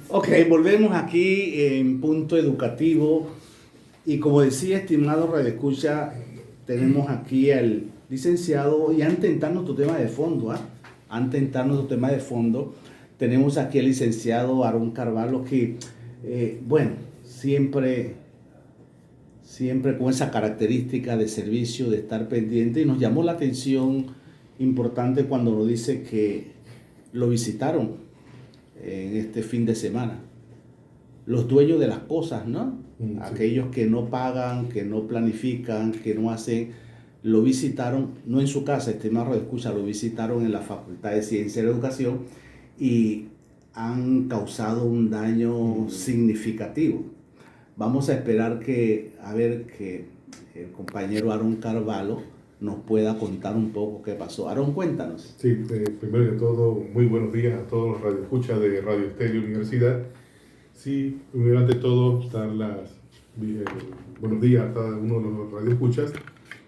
Ok, volvemos aquí en punto educativo y como decía, estimado Radio Escucha, tenemos aquí al licenciado y antes de entrar en nuestro tema de fondo, antes de entrar en nuestro tema de fondo, tenemos aquí al licenciado Aarón Carvalho que, bueno, siempre con esa característica de servicio, de estar pendiente y nos llamó la atención importante cuando nos dice que lo visitaron en este fin de semana. Los dueños de las cosas, ¿no? Sí. Aquellos que no pagan, que no planifican, que no hacen, lo visitaron, no en su casa, estimado Radio Escucha, lo visitaron en la Facultad de Ciencia y Educación y han causado un daño significativo. Vamos a esperar que el compañero Aarón Carvalho nos pueda contar un poco qué pasó. Aarón, cuéntanos. Sí, primero de todo, muy buenos días a todos los radioescuchas de Radio Estéreo Universidad. Sí, primero ante todo, buenos días a cada uno de los radioescuchas.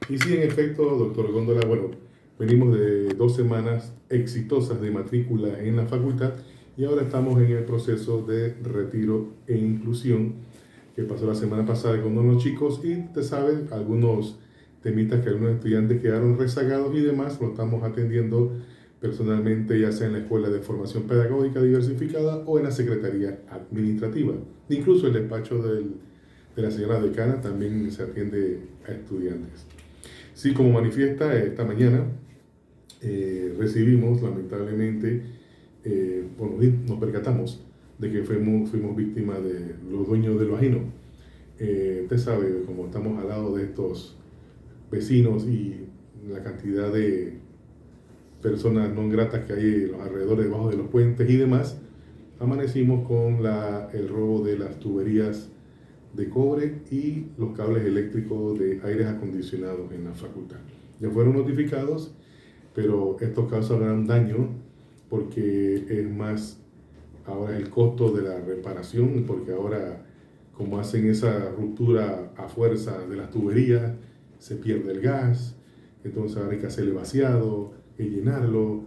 Y sí, en efecto, doctor Góndola, bueno, venimos de 2 semanas exitosas de matrícula en la facultad y ahora estamos en el proceso de retiro e inclusión que pasó la semana pasada con unos chicos y, te saben, algunos temitas que algunos estudiantes quedaron rezagados y demás, lo estamos atendiendo personalmente, ya sea en la Escuela de Formación Pedagógica Diversificada o en la Secretaría Administrativa. Incluso el despacho de la señora decana también se atiende a estudiantes. Sí, como manifiesta, esta mañana recibimos, lamentablemente, nos percatamos de que fuimos víctimas de los dueños de lo ajeno. Usted sabe, como estamos al lado de estos vecinos y la cantidad de personas no gratas que hay en los alrededores, debajo de los puentes y demás, amanecimos con el robo de las tuberías de cobre y los cables eléctricos de aires acondicionados en la facultad. Ya fueron notificados, pero estos causan daño porque es más ahora el costo de la reparación, porque ahora como hacen esa ruptura a fuerza de las tuberías, se pierde el gas, entonces ahora hay que hacerle vaciado, y llenarlo,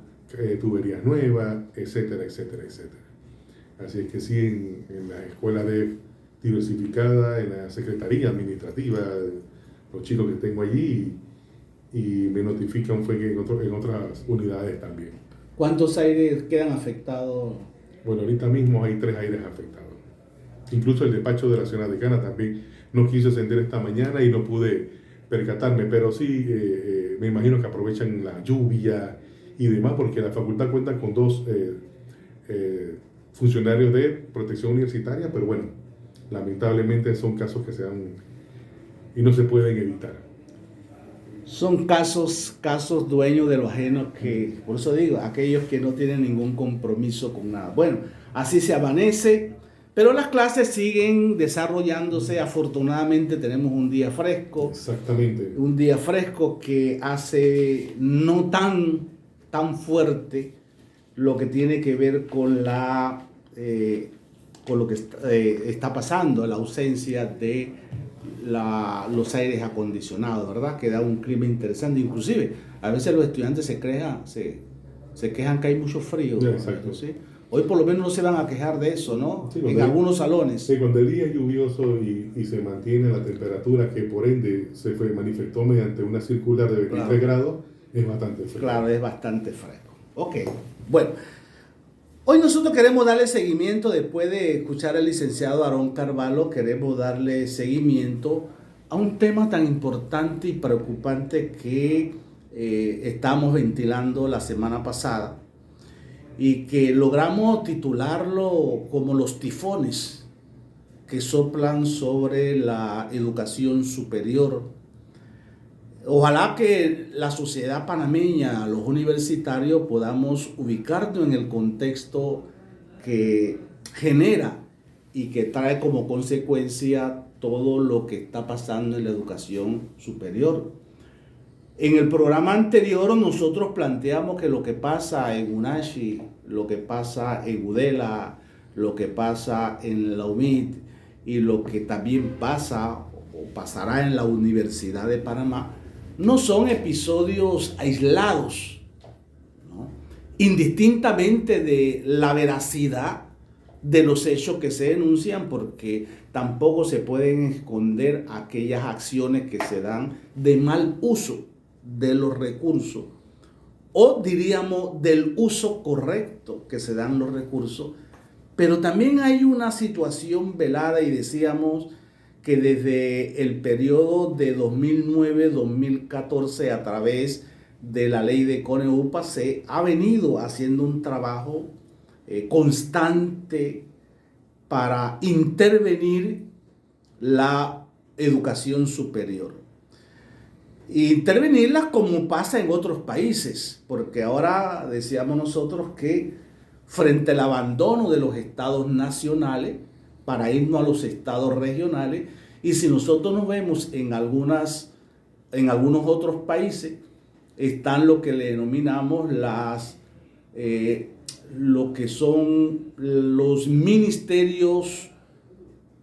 tuberías nuevas, etcétera, etcétera, etcétera. Así es que sí, en la escuela diversificada, en la secretaría administrativa, los chicos que tengo allí, y me notifican fue que en otras unidades también. ¿Cuántos aires quedan afectados? Bueno, ahorita mismo hay 3 aires afectados. Incluso el despacho de la señora decana también no quiso encender esta mañana y no pude percatarme, pero sí me imagino que aprovechan la lluvia y demás, porque la facultad cuenta con 2 funcionarios de protección universitaria, pero bueno, lamentablemente son casos que se dan y no se pueden evitar. Son casos dueños de lo ajeno que, por eso digo, aquellos que no tienen ningún compromiso con nada. Bueno, así se amanece, pero las clases siguen desarrollándose. Afortunadamente tenemos un día fresco. Exactamente. Un día fresco que hace no tan fuerte lo que tiene que ver con lo que está pasando, la ausencia de los aires acondicionados, ¿verdad? Que da un clima interesante. Inclusive, a veces los estudiantes se quejan que hay mucho frío. Exacto. ¿Sí? Hoy por lo menos no se van a quejar de eso, ¿no? Sí, en algunos salones. Sí, cuando el día es lluvioso y se mantiene la temperatura que por ende se manifestó mediante una circular de 23 grados, es bastante fresco. Claro, es bastante fresco. Ok, bueno. Hoy nosotros queremos darle seguimiento, después de escuchar al licenciado Aarón Carvalho, queremos darle seguimiento a un tema tan importante y preocupante que estamos ventilando la semana pasada y que logramos titularlo como los tifones que soplan sobre la educación superior. Ojalá que la sociedad panameña, los universitarios, podamos ubicarnos en el contexto que genera y que trae como consecuencia todo lo que está pasando en la educación superior. En el programa anterior nosotros planteamos que lo que pasa en UNACHI, lo que pasa en UDELA, lo que pasa en la UMIT y lo que también pasa o pasará en la Universidad de Panamá, no son episodios aislados, ¿no? Indistintamente de la veracidad de los hechos que se denuncian, porque tampoco se pueden esconder aquellas acciones que se dan de mal uso de los recursos, o diríamos del uso correcto que se dan los recursos. Pero también hay una situación velada, y decíamos que desde el periodo de 2009-2014, a través de la ley de CONEUPA, se ha venido haciendo un trabajo constante para intervenir la educación superior. Intervenirla como pasa en otros países, porque ahora decíamos nosotros que frente al abandono de los estados nacionales para irnos a los estados regionales, y si nosotros nos vemos en algunos otros países, están lo que le denominamos lo que son los ministerios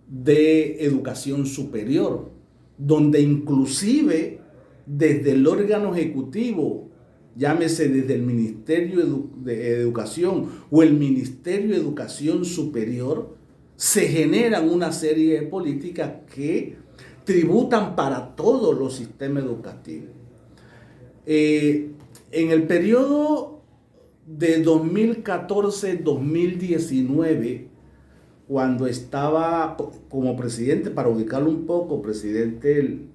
de educación superior, donde inclusive desde el órgano ejecutivo, llámese desde el Ministerio de Educación o el Ministerio de Educación Superior, se generan una serie de políticas que tributan para todos los sistemas educativos. En el periodo de 2014-2019, cuando estaba como presidente, para ubicarlo un poco, presidente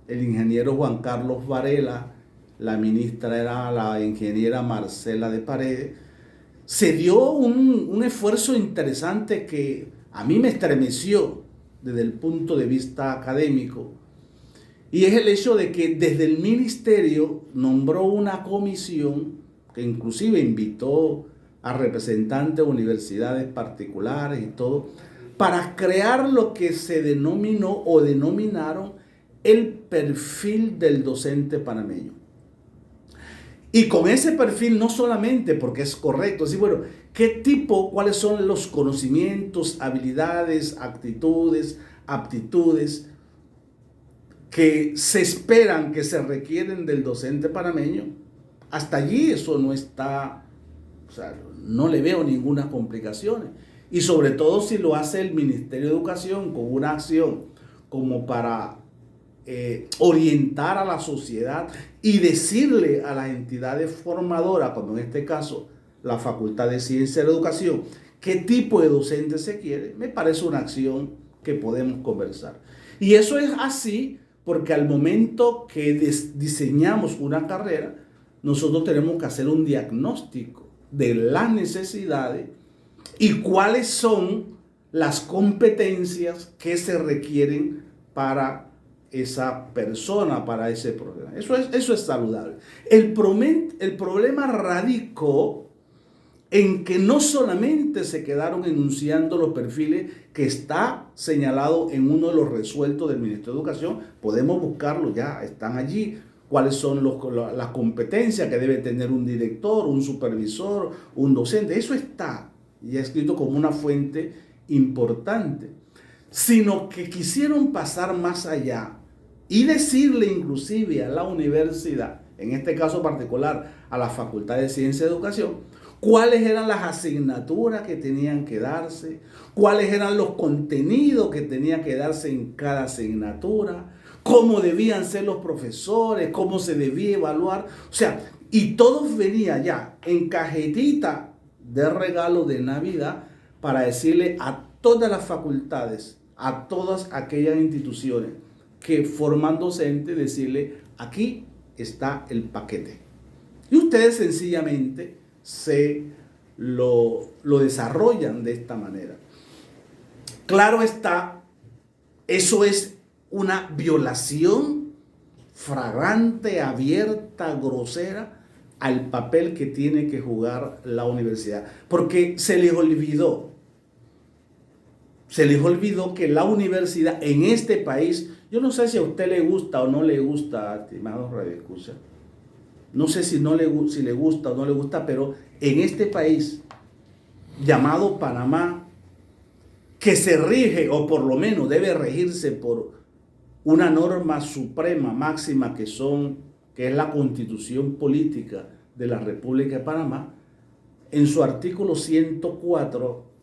el ingeniero Juan Carlos Varela, la ministra era la ingeniera Marcela de Paredes, se dio un esfuerzo interesante que a mí me estremeció desde el punto de vista académico, y es el hecho de que desde el ministerio nombró una comisión que inclusive invitó a representantes de universidades particulares y todo, para crear lo que se denominó o denominaron el perfil del docente panameño. Y con ese perfil no solamente porque es correcto, decir, bueno, cuáles son los conocimientos, habilidades, actitudes, aptitudes que se esperan, que se requieren del docente panameño. Hasta allí eso no está, o sea, no le veo ninguna complicación. Y sobre todo si lo hace el Ministerio de Educación con una acción como para orientar a la sociedad y decirle a las entidades formadoras, como en este caso la Facultad de Ciencia de la Educación, qué tipo de docente se quiere, me parece una acción que podemos conversar. Y eso es así porque al momento que diseñamos una carrera, nosotros tenemos que hacer un diagnóstico de las necesidades y cuáles son las competencias que se requieren para esa persona, para ese problema. Eso es saludable. El problema radicó en que no solamente se quedaron enunciando los perfiles que está señalado en uno de los resueltos del Ministerio de Educación, podemos buscarlo, ya están allí, cuáles son las competencias que debe tener un director, un supervisor, un docente, eso está ya escrito como una fuente importante, sino que quisieron pasar más allá y decirle inclusive a la universidad, en este caso particular a la Facultad de Ciencia de Educación, cuáles eran las asignaturas que tenían que darse, cuáles eran los contenidos que tenían que darse en cada asignatura, cómo debían ser los profesores, cómo se debía evaluar, o sea, y todo venía ya en cajetita de regalo de Navidad para decirle a todas las facultades, a todas aquellas instituciones que forman docentes, decirle, aquí está el paquete. Y ustedes sencillamente lo desarrollan de esta manera. Claro está, eso es una violación flagrante, abierta, grosera al papel que tiene que jugar la universidad. Porque se les olvidó que la universidad en este país, yo no sé si a usted le gusta o no le gusta, estimado radioescucha, no sé si le gusta o no le gusta, pero en este país llamado Panamá, que se rige, o por lo menos debe regirse por una norma suprema, máxima, que es la Constitución Política de la República de Panamá, en su artículo 104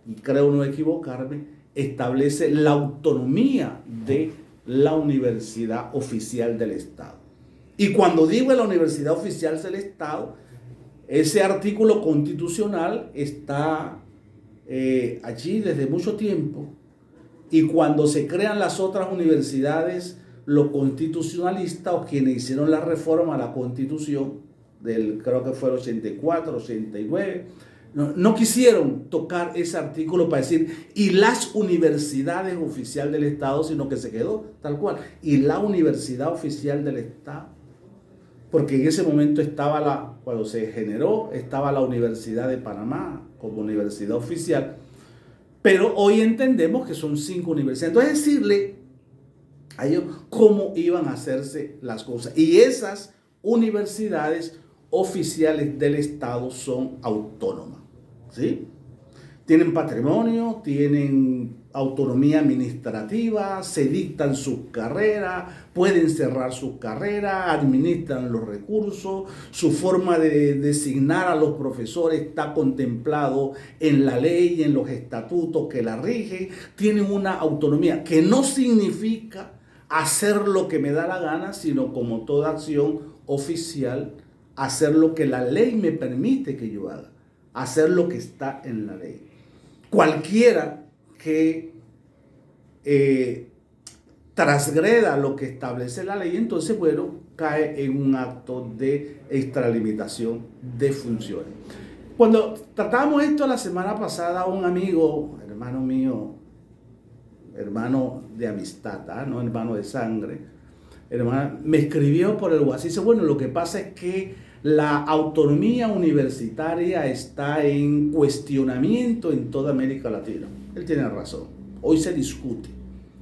y creo no equivocarme, establece la autonomía de la universidad oficial del Estado. Y cuando digo la universidad oficial del Estado, ese artículo constitucional está allí desde mucho tiempo, y cuando se crean las otras universidades, los constitucionalistas o quienes hicieron la reforma a la Constitución creo que fue el 84, 89, no quisieron tocar ese artículo para decir y las universidades oficiales del Estado, sino que se quedó tal cual, y la universidad oficial del Estado, porque en ese momento cuando se generó, estaba la Universidad de Panamá como universidad oficial, pero hoy entendemos que son 5 universidades. Entonces decirle a ellos cómo iban a hacerse las cosas. Y esas universidades oficiales del Estado son autónomas, ¿sí? Tienen patrimonio, tienen autonomía administrativa, se dictan sus carreras, pueden cerrar sus carreras, administran los recursos, su forma de designar a los profesores está contemplado en la ley y en los estatutos que la rigen. Tienen una autonomía que no significa hacer lo que me da la gana, sino como toda acción oficial, hacer lo que la ley me permite que yo haga, hacer lo que está en la ley. Cualquiera que transgreda lo que establece la ley, entonces, bueno, cae en un acto de extralimitación de funciones. Cuando tratábamos esto la semana pasada, un amigo, hermano mío, hermano de amistad, no hermano de sangre, hermano, me escribió por el WhatsApp y dice, bueno, lo que pasa es que la autonomía universitaria está en cuestionamiento en toda América Latina. Él tiene razón. Hoy se discute,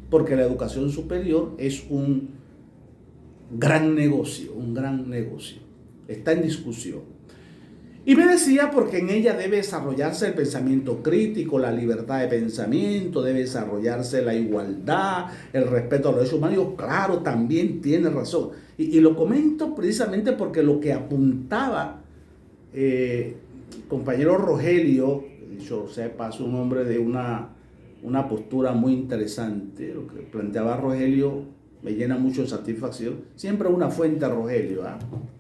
porque la educación superior es un gran negocio, Está en discusión. Y me decía, porque en ella debe desarrollarse el pensamiento crítico, la libertad de pensamiento, debe desarrollarse la igualdad, el respeto a los derechos humanos. Yo, claro, también tiene razón. Y lo comento precisamente porque lo que apuntaba compañero Rogelio, dicho sea paso, un hombre de una postura muy interesante, lo que planteaba Rogelio me llena mucho de satisfacción. Siempre una fuente a Rogelio.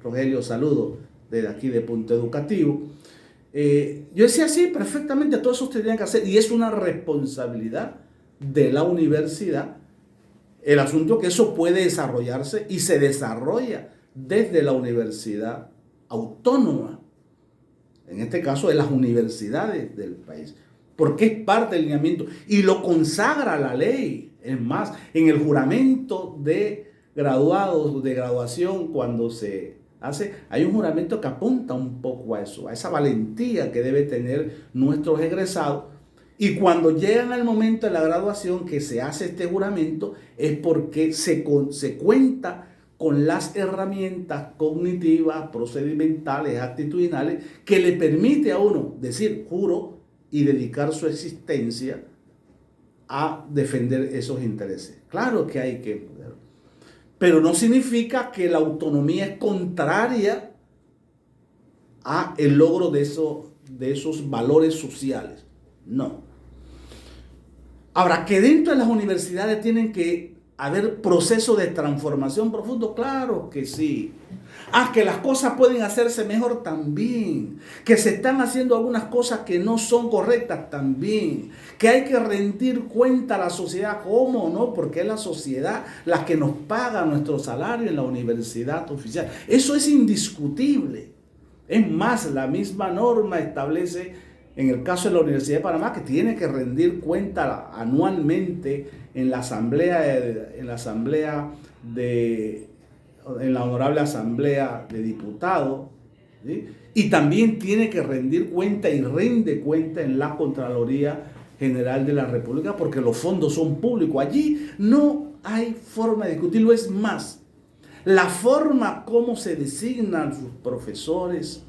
Rogelio, saludo desde aquí de Punto Educativo. Yo decía, sí, perfectamente, todo eso se tiene que hacer y es una responsabilidad de la universidad. El asunto es que eso puede desarrollarse y se desarrolla desde la universidad autónoma, en este caso de las universidades del país, porque es parte del lineamiento y lo consagra la ley. Es más, en el juramento de graduados, de graduación, cuando se hace, hay un juramento que apunta un poco a eso, a esa valentía que debe tener nuestros egresados. Y cuando llegan al momento de la graduación que se hace este juramento, es porque se cuenta con las herramientas cognitivas, procedimentales, actitudinales, que le permite a uno decir juro y dedicar su existencia a defender esos intereses. Claro que hay que poder, pero no significa que la autonomía es contraria a el logro de esos valores sociales. No. Ahora, que dentro de las universidades tienen que haber procesos de transformación profundo, claro que sí. Que las cosas pueden hacerse mejor también. Que se están haciendo algunas cosas que no son correctas también. Que hay que rendir cuenta a la sociedad. ¿Cómo no? Porque es la sociedad la que nos paga nuestro salario en la universidad oficial. Eso es indiscutible. Es más, la misma norma establece, en el caso de la Universidad de Panamá, que tiene que rendir cuenta anualmente en la Honorable Asamblea de Diputados, ¿sí? Y también tiene que rendir cuenta y rinde cuenta en la Contraloría General de la República, porque los fondos son públicos. Allí no hay forma de discutirlo. Es más, la forma como se designan sus profesores,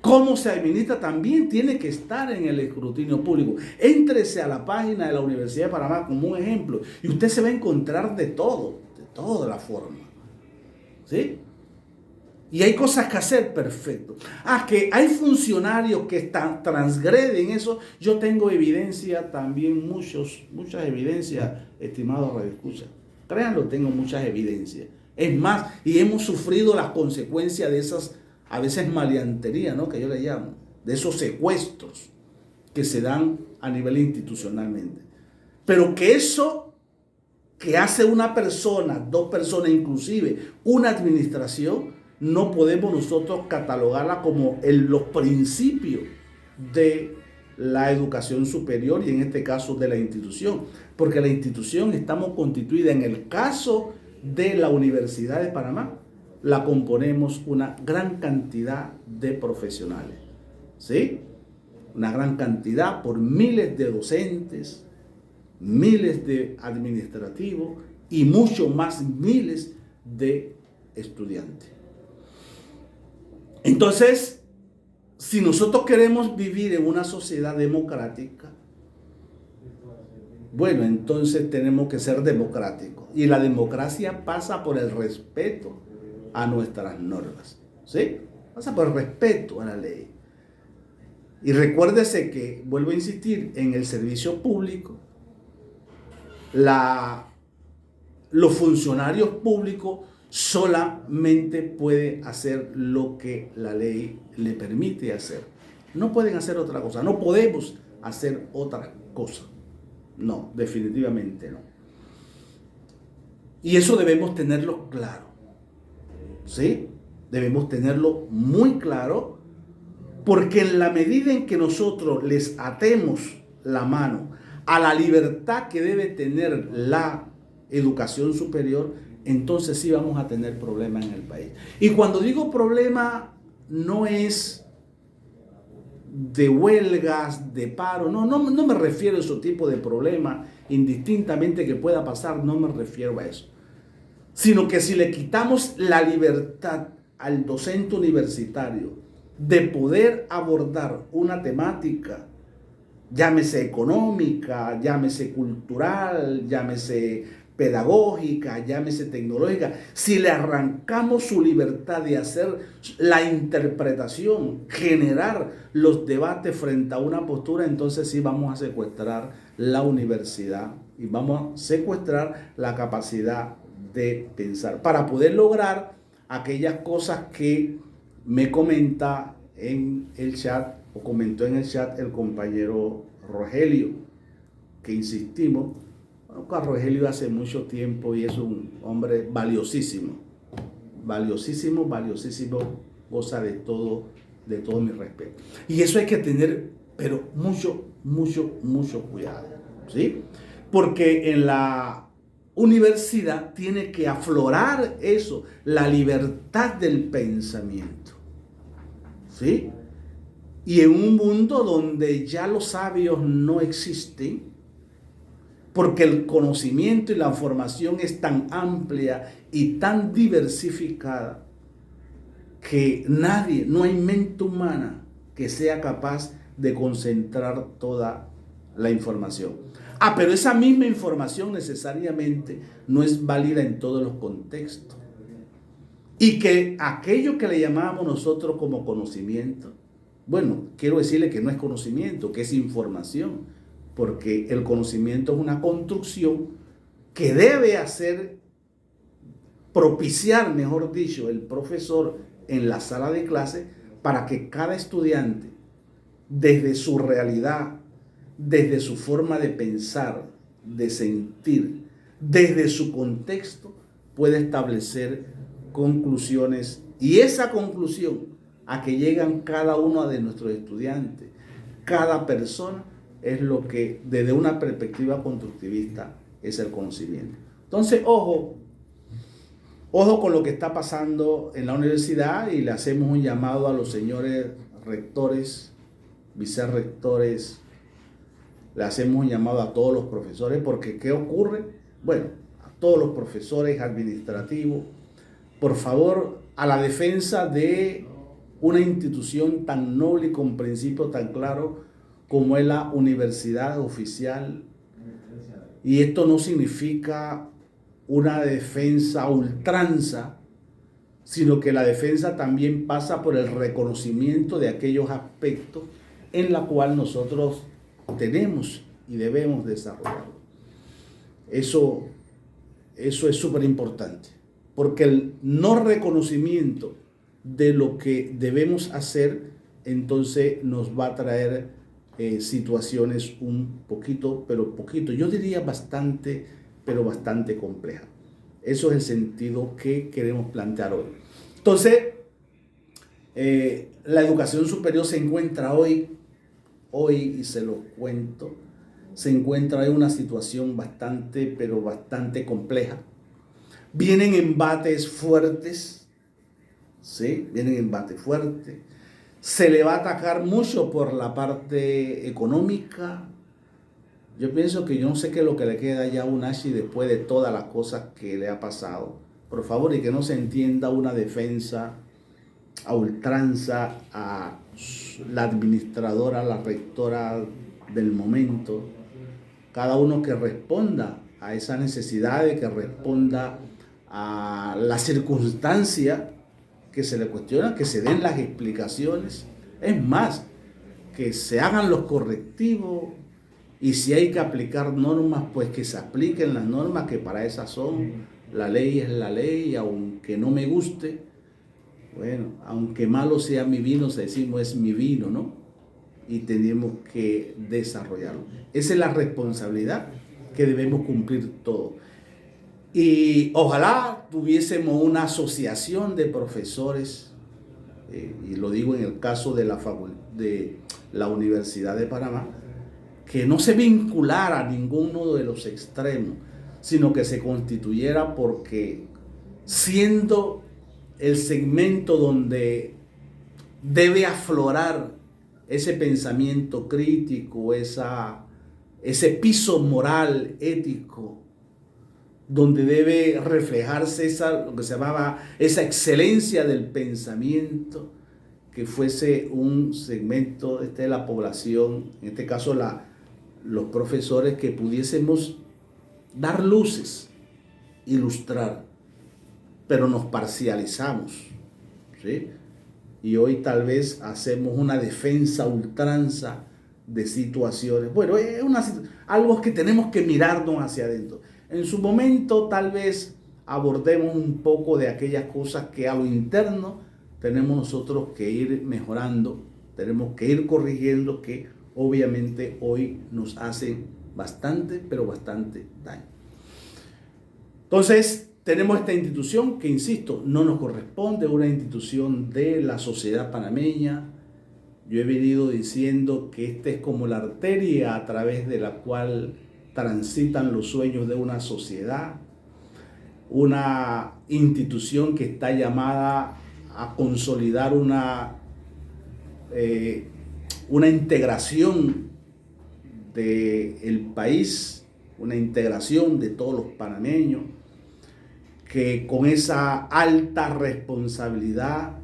cómo se administra, también tiene que estar en el escrutinio público. Éntrese a la página de la Universidad de Panamá como un ejemplo y usted se va a encontrar de toda la forma, ¿sí? y hay cosas que hacer, perfecto. Que hay funcionarios que transgreden eso. Yo tengo evidencia también, muchas evidencias, estimados radioescuchas. Créanlo, tengo muchas evidencias. Es más, y hemos sufrido las consecuencias de esas, a veces maleanterías, ¿no?, que yo le llamo, de esos secuestros que se dan a nivel institucionalmente. Pero que eso que hace una persona, dos personas, inclusive una administración, no podemos nosotros catalogarla como los principios de la educación superior y en este caso de la institución, porque la institución estamos constituida, en el caso de la Universidad de Panamá, la componemos una gran cantidad de profesionales, ¿sí? Una gran cantidad por miles de docentes, miles de administrativos y mucho más miles de estudiantes. Entonces, si nosotros queremos vivir en una sociedad democrática, bueno, entonces tenemos que ser democráticos. Y la democracia pasa por el respeto a nuestras normas, ¿sí? Pasa por el respeto a la ley. Y recuérdese que, vuelvo a insistir, en el servicio público, los funcionarios públicos solamente pueden hacer lo que la ley le permite hacer. No pueden hacer otra cosa, no podemos hacer otra cosa. No, definitivamente no. Y eso debemos tenerlo claro, ¿sí? Debemos tenerlo muy claro, porque en la medida en que nosotros les atemos la mano a la libertad que debe tener la educación superior, entonces sí vamos a tener problemas en el país. Y cuando digo problema, no es de huelgas, de paro, no me refiero a ese tipo de problemas, indistintamente que pueda pasar, no me refiero a eso. Sino que si le quitamos la libertad al docente universitario de poder abordar una temática, llámese económica, llámese cultural, llámese pedagógica, llámese tecnológica, si le arrancamos su libertad de hacer la interpretación, generar los debates frente a una postura, entonces sí vamos a secuestrar la universidad y vamos a secuestrar la capacidad de pensar para poder lograr aquellas cosas que me comenta en el chat, o comentó en el chat el compañero Rogelio, que insistimos. Bueno, Rogelio hace mucho tiempo y es un hombre valiosísimo, goza de todo mi respeto. Y eso hay que tener, pero mucho cuidado, ¿sí? Porque en la universidad tiene que aflorar eso, la libertad del pensamiento, ¿sí? Y en un mundo donde ya los sabios no existen, porque el conocimiento y la información es tan amplia y tan diversificada que no hay mente humana que sea capaz de concentrar toda la información. Pero esa misma información necesariamente no es válida en todos los contextos. Y que aquello que le llamamos nosotros como conocimiento, bueno, quiero decirle que no es conocimiento, que es información. Porque el conocimiento es una construcción que debe propiciar, mejor dicho, el profesor en la sala de clase para que cada estudiante, desde su realidad, desde su forma de pensar, de sentir, desde su contexto, pueda establecer conclusiones. Y esa conclusión a que llegan cada uno de nuestros estudiantes, cada persona, es lo que desde una perspectiva constructivista es el conocimiento. Entonces, ojo con lo que está pasando en la universidad, y le hacemos un llamado a los señores rectores, vicerrectores, le hacemos un llamado a todos los profesores, porque ¿qué ocurre? Bueno, a todos los profesores administrativos, por favor, a la defensa de una institución tan noble y con principios tan claros como es la universidad oficial. Y esto no significa una defensa a ultranza sino que la defensa también pasa por el reconocimiento de aquellos aspectos en la cual nosotros tenemos y debemos desarrollarlo. Eso es súper importante, porque el no reconocimiento de lo que debemos hacer, entonces nos va a traer situaciones un poquito, yo diría bastante, pero bastante complejas. Eso es el sentido que queremos plantear hoy. Entonces, la educación superior se encuentra hoy, y se lo cuento, se encuentra en una situación bastante, pero bastante compleja. Vienen embates fuertes, ¿sí? Vienen embates fuertes. Se le va a atacar mucho por la parte económica. Yo pienso que yo no sé qué es lo que le queda ya a UNACHI después de todas las cosas que le ha pasado. Por favor, y que no se entienda una defensa a ultranza a la administradora, la rectora del momento. Cada uno que responda a esa necesidad, que responda a la circunstancia que se le cuestiona, que se den las explicaciones. Es más, que se hagan los correctivos. Y si hay que aplicar normas, pues que se apliquen las normas, que para esas son. La ley es la ley, aunque no me guste. Bueno, aunque malo sea mi vino, se decimos es mi vino, ¿no? Y tenemos que desarrollarlo. Esa es la responsabilidad que debemos cumplir todos. Y ojalá tuviésemos una asociación de profesores, y lo digo en el caso de la Universidad de Panamá, que no se vinculara a ninguno de los extremos, sino que se constituyera, porque siendo el segmento donde debe aflorar ese pensamiento crítico, ese piso moral, ético, donde debe reflejarse lo que se llamaba esa excelencia del pensamiento, que fuese un segmento de la población, en este caso los profesores, que pudiésemos dar luces, ilustrar, pero nos parcializamos, ¿sí? Y hoy tal vez hacemos una defensa ultranza de situaciones. Bueno, es algo que tenemos que mirarnos hacia adentro. En su momento tal vez abordemos un poco de aquellas cosas que a lo interno tenemos nosotros que ir mejorando, tenemos que ir corrigiendo, que obviamente hoy nos hacen bastante, pero bastante daño. Entonces, tenemos esta institución que, insisto, no nos corresponde, una institución de la sociedad panameña. Yo he venido diciendo que esta es como la arteria a través de la cual transitan los sueños de una sociedad, una institución que está llamada a consolidar una integración del país, una integración de todos los panameños, que con esa alta responsabilidad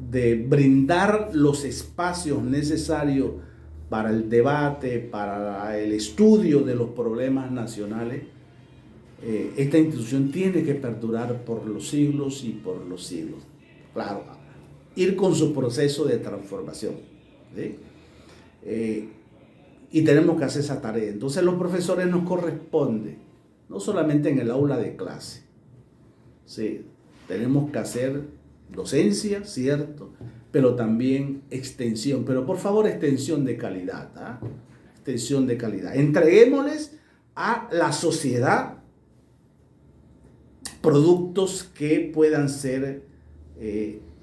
de brindar los espacios necesarios para el debate, para el estudio de los problemas nacionales, esta institución tiene que perdurar por los siglos y por los siglos. Claro, ir con su proceso de transformación, ¿sí? Y tenemos que hacer esa tarea. Entonces, los profesores nos corresponde, no solamente en el aula de clase, ¿sí? Tenemos que hacer docencia, cierto, pero también extensión. Pero por favor, extensión de calidad, ¿ah? Extensión de calidad. Entreguémosles a la sociedad productos que puedan ser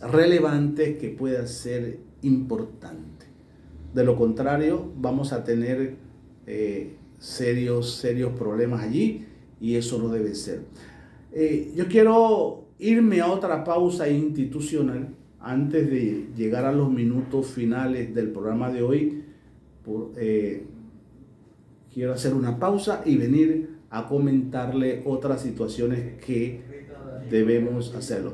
relevantes, que puedan ser importantes. De lo contrario, vamos a tener serios problemas allí, y eso no debe ser. Yo quiero irme a otra pausa institucional antes de llegar a los minutos finales del programa de hoy. Quiero hacer una pausa y venir a comentarle otras situaciones que debemos hacerlo.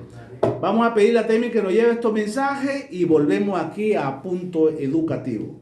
Vamos a pedirle a Temi que nos lleve estos mensajes y volvemos aquí a Punto Educativo.